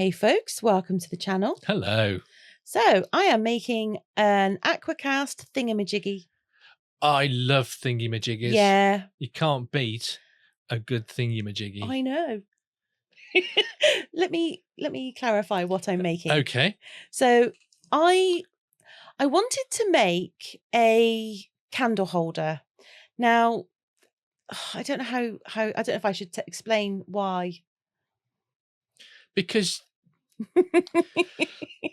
Hey folks, welcome to the channel. Hello. So I am making an AquaCast thingamajiggy. I love thingy-majiggies. Yeah. You can't beat a good thingy-majiggy. I know. Let me clarify what I'm making. Okay. So I wanted to make a candle holder. Now, I don't know how I don't know if I should explain why. Because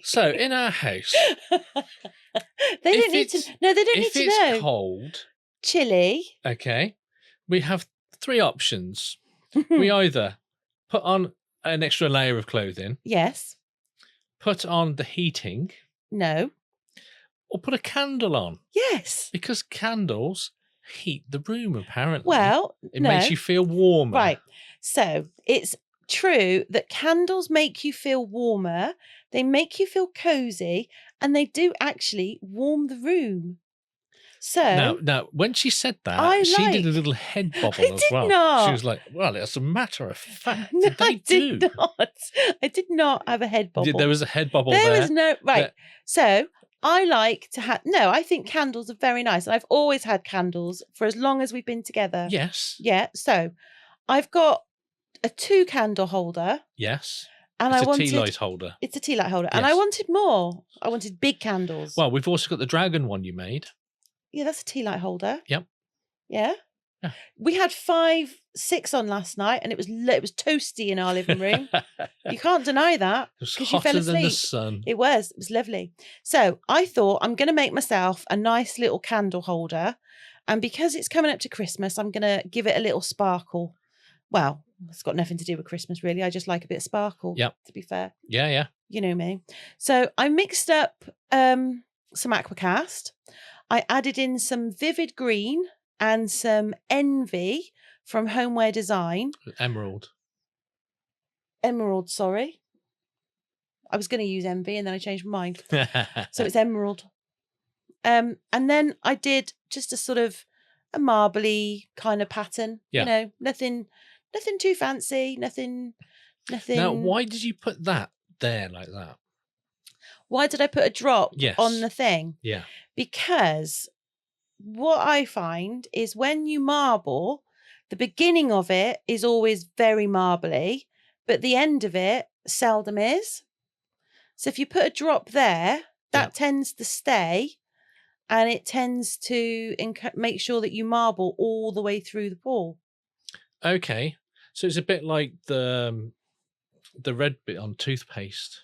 so in our house, they don't need to. No, they don't need to know. If it's cold, chilly. Okay, we have three options. We either put on an extra layer of clothing. Yes. Put on the heating. No. Or put a candle on. Yes. Because candles heat the room, apparently. Well, it makes you feel warmer. Right. So it's true that candles make you feel warmer, they make you feel cozy, and they do actually warm the room. So now when she said that, she did a little head bobble as well. Not. She was like, well, as a matter of fact, no, I did not. I did not have a head bobble. There was a head bobble there. There was no, right. So I like to have, no, I think candles are very nice. And I've always had candles for as long as we've been together. Yes. Yeah. So I've got a 2 candle holder. Yes. And it's a tea light holder. It's a tea light holder. Yes. And I wanted more. I wanted big candles. Well, we've also got the dragon one you made. Yeah, that's a tea light holder. Yep. Yeah. Yeah. We had 5, 6 on last night, and it was toasty in our living room. You can't deny that. It was hotter than the sun. It was lovely. So I thought I'm going to make myself a nice little candle holder, and because it's coming up to Christmas, I'm going to give it a little sparkle. Well, it's got nothing to do with Christmas, really. I just like a bit of sparkle. Yep. To be fair. Yeah, yeah. You know me. So I mixed up some AquaCast. I added in some vivid green and some envy from Homeware Design. Emerald, sorry. I was going to use envy and then I changed my mind. So it's emerald. And then I did just a sort of a marbly kind of pattern. Yeah. You know, nothing too fancy, nothing. Now, why did you put that there like that? Why did I put a drop on the thing? Yeah. Because what I find is when you marble, the beginning of it is always very marbly, but the end of it seldom is. So if you put a drop there, that tends to stay, and it tends to make sure that you marble all the way through the pour. Okay. So it's a bit like the red bit on toothpaste.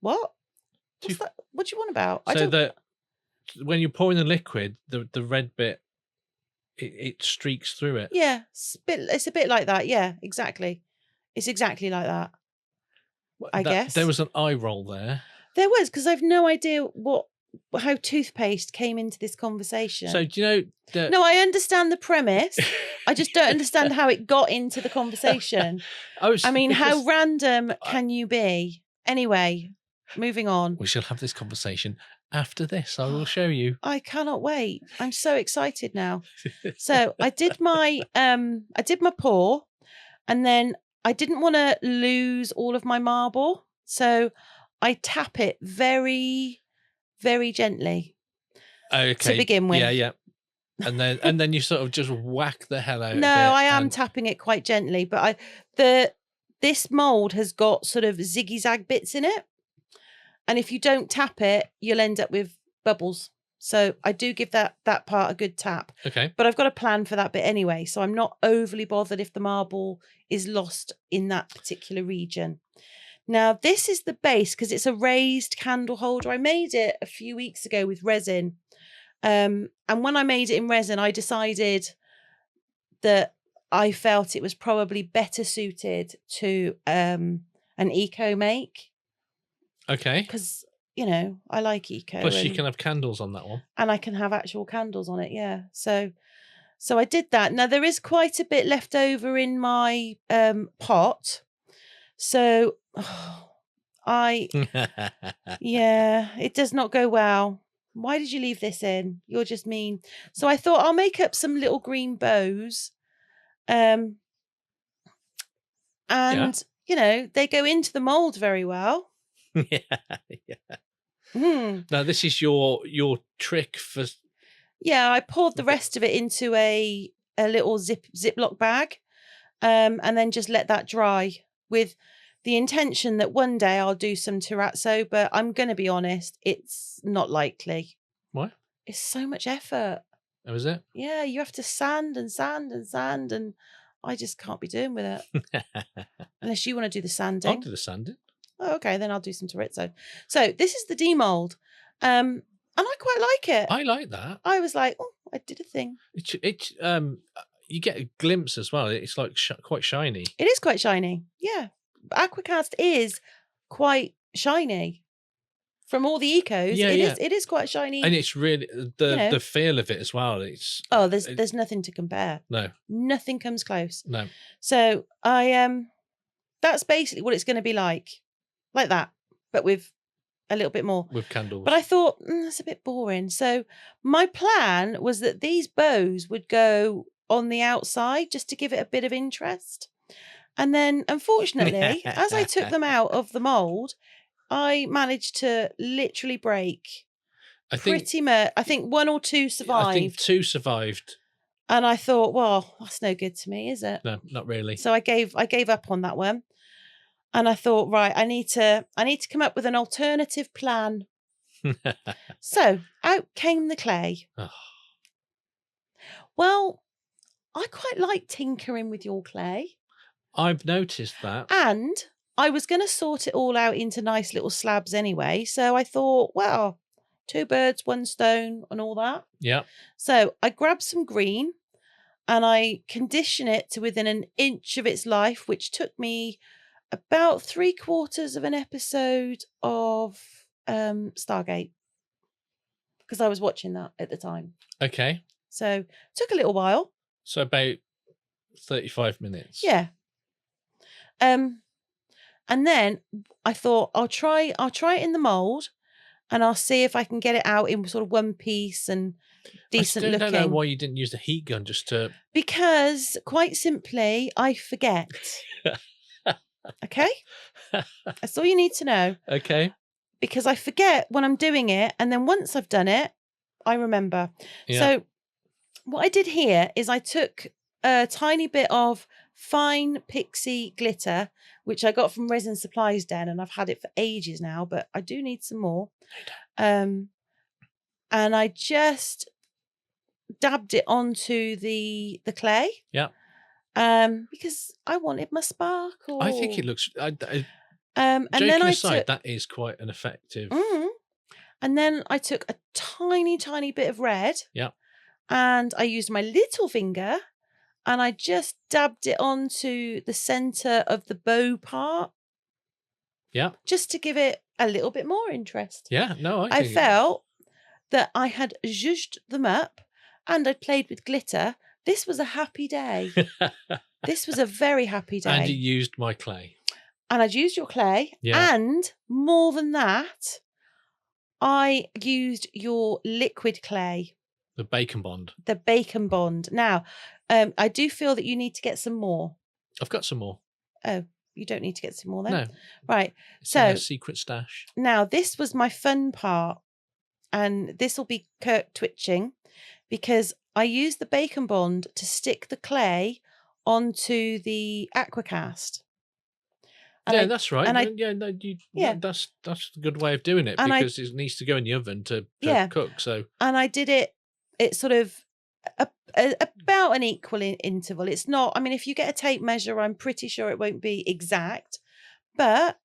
What? What's that? What do you want about? So when you're pouring the liquid, the red bit, it streaks through it. Yeah, it's a bit like that. Yeah, exactly. It's exactly like that. I guess. There was an eye roll there. There was, because I've no idea how toothpaste came into this conversation. So do you know? No, I understand the premise. I just don't understand how it got into the conversation. I mean, how random can you be? Anyway, moving on. We shall have this conversation after this. I will show you. I cannot wait. I'm so excited now. So I did my pour, and then I didn't want to lose all of my marble, so I tap it very, very gently. Okay. To begin with. Yeah, yeah. And then you sort of just whack the hell out of it. No, I am tapping it quite gently, but this mold has got sort of ziggy-zag bits in it. And if you don't tap it, you'll end up with bubbles. So I do give that part a good tap. Okay. But I've got a plan for that bit anyway. So I'm not overly bothered if the marble is lost in that particular region. Now, this is the base because it's a raised candle holder. I made it a few weeks ago with resin. And when I made it in resin, I decided that I felt it was probably better suited to an eco make. Okay. Because, you know, I like eco. Plus you can have candles on that one. And I can have actual candles on it, yeah. So I did that. Now, there is quite a bit left over in my pot. So, yeah, it does not go well. Why did you leave this in? You're just mean. So I thought I'll make up some little green bows. And they go into the mold very well. Yeah. Now, this is your trick for... Yeah, I poured the rest of it into a little Ziploc bag, and then just let that dry with the intention that one day I'll do some terrazzo, but I'm going to be honest, it's not likely. Why? It's so much effort. Oh, is it? Yeah, you have to sand and sand and sand, and I just can't be doing with it. Unless you want to do the sanding. I'll do the sanding. Oh, okay, then I'll do some terrazzo. So this is the Demould, and I quite like it. I like that. I was like, oh, I did a thing. You get a glimpse as well. It's like quite shiny. It is quite shiny. Yeah, AquaCast is quite shiny. From all the ecos, it is quite shiny, and it's really the feel of it as well. It's there's nothing to compare. No, nothing comes close. No. So that's basically what it's going to be like that, but with a little bit more with candles. But I thought that's a bit boring. So my plan was that these bows would go on the outside just to give it a bit of interest, and then unfortunately, as I took them out of the mold, I managed to literally break. I think one or two survived. I think 2 survived. And I thought, well, that's no good to me, is it? No, not really. So I gave up on that one. And I thought, right, I need to come up with an alternative plan. So out came the clay. Oh. Well, I quite like tinkering with your clay. I've noticed that. And I was going to sort it all out into nice little slabs anyway. So I thought, well, 2 birds, 1 stone and all that. Yeah. So I grabbed some green and I condition it to within an inch of its life, which took me about 3/4 of an episode of Stargate, because I was watching that at the time. Okay. So it took a little while. So about 35 minutes. Yeah. And then I thought I'll try it in the mold, and I'll see if I can get it out in sort of one piece and decent looking. I don't know why you didn't use the heat gun just to... Because quite simply, I forget. Okay? That's all you need to know. Okay. Because I forget when I'm doing it, and then once I've done it, I remember. Yeah. So what I did here is I took a tiny bit of fine pixie glitter, which I got from Resin Supplies Den, and I've had it for ages now, but I do need some more. And I just dabbed it onto the clay. Yeah. Because I wanted my sparkle. I think it looks... and joking then aside, that is quite an effective... And then I took a tiny, tiny bit of red. Yeah. And I used my little finger and I just dabbed it onto the centre of the bow part. Yeah. Just to give it a little bit more interest. Yeah, no, I felt that I had zhuzhed them up and I'd played with glitter. This was a happy day. This was a very happy day. And you used my clay. And I'd used your clay. Yeah. And more than that, I used your liquid clay. The Bacon Bond. The Bacon Bond. Now, I do feel that you need to get some more. I've got some more. Oh, you don't need to get some more then? No. Right. It's so, a secret stash. Now, this was my fun part. And this will be Kirk twitching, because I used the Bacon Bond to stick the clay onto the AquaCast. Yeah, that's right. That's a good way of doing it, because it needs to go in the oven to cook. So, and I did it. It's sort of about an equal interval. It's not. I mean, if you get a tape measure, I'm pretty sure it won't be exact, but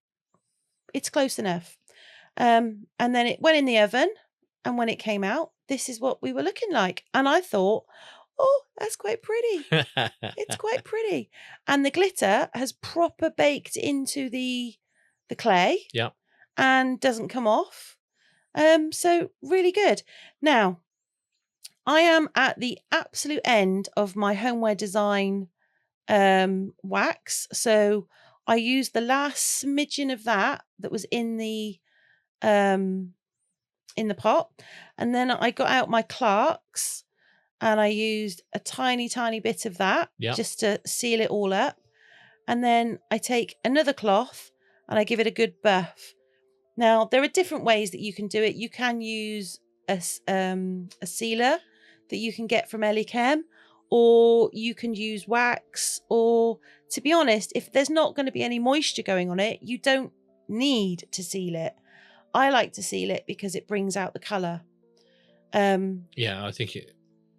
it's close enough. And then it went in the oven, and when it came out, this is what we were looking like. And I thought, oh, that's quite pretty. It's quite pretty. And the glitter has proper baked into the clay. Yeah. And doesn't come off. So really good. Now, I am at the absolute end of my homeware design wax. So I used the last smidgen of that was in the pot. And then I got out my Clarks. And I used a tiny, tiny bit of that just to seal it all up. And then I take another cloth and I give it a good buff. Now, there are different ways that you can do it. You can use a sealer that you can get from Elichem, or you can use wax, or to be honest, if there's not going to be any moisture going on it, you don't need to seal it. I like to seal it because it brings out the colour. Yeah, I think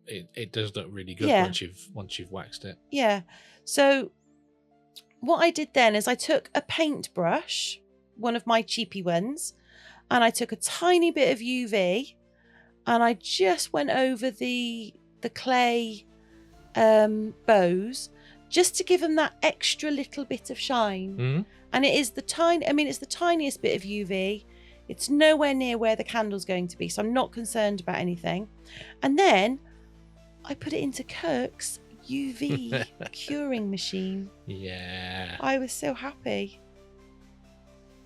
it does look really good once you've waxed it. Yeah. So what I did then is I took a paintbrush, one of my cheapy ones, and I took a tiny bit of UV and I just went over the clay bows just to give them that extra little bit of shine. Mm-hmm. And it's the tiniest bit of UV. It's nowhere near where the candle's going to be, so I'm not concerned about anything. And then I put it into Kirk's UV curing machine. Yeah. I was so happy.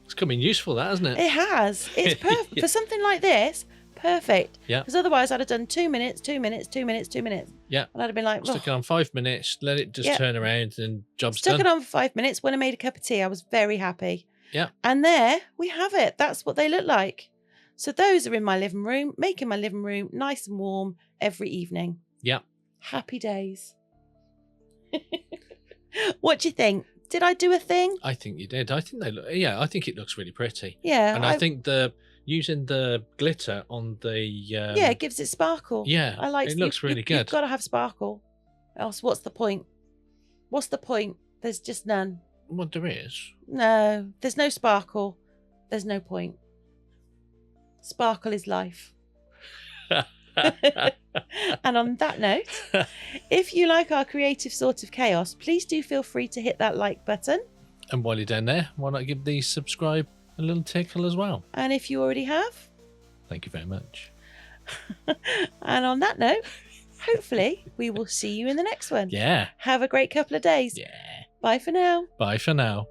It's come in useful, that, hasn't it? It has. It's perfect. For something like this, perfect. Yeah. Because otherwise I'd have done 2 minutes, 2 minutes, 2 minutes, 2 minutes. Yeah. And I'd have been like, stick it on 5 minutes, let it just turn around and job's done. Stuck it on for 5 minutes. When I made a cup of tea, I was very happy. Yeah. And there we have it. That's what they look like. So those are in my living room, making my living room nice and warm every evening. Yeah. Happy days. What do you think? Did I do a thing? I think you did. I think I think it looks really pretty. Yeah. And I think using the glitter on the it gives it sparkle. Yeah. I like it. Looks really good. You've got to have sparkle. Else what's the point? What's the point? There's just none. Well, there is. No, there's no sparkle. There's no point. Sparkle is life. And on that note, if you like our creative sort of chaos, please do feel free to hit that like button. And while you're down there, why not give the subscribe a little tickle as well? And if you already have, thank you very much. And on that note, hopefully we will see you in the next one. Yeah. Have a great couple of days. Yeah. Bye for now. Bye for now.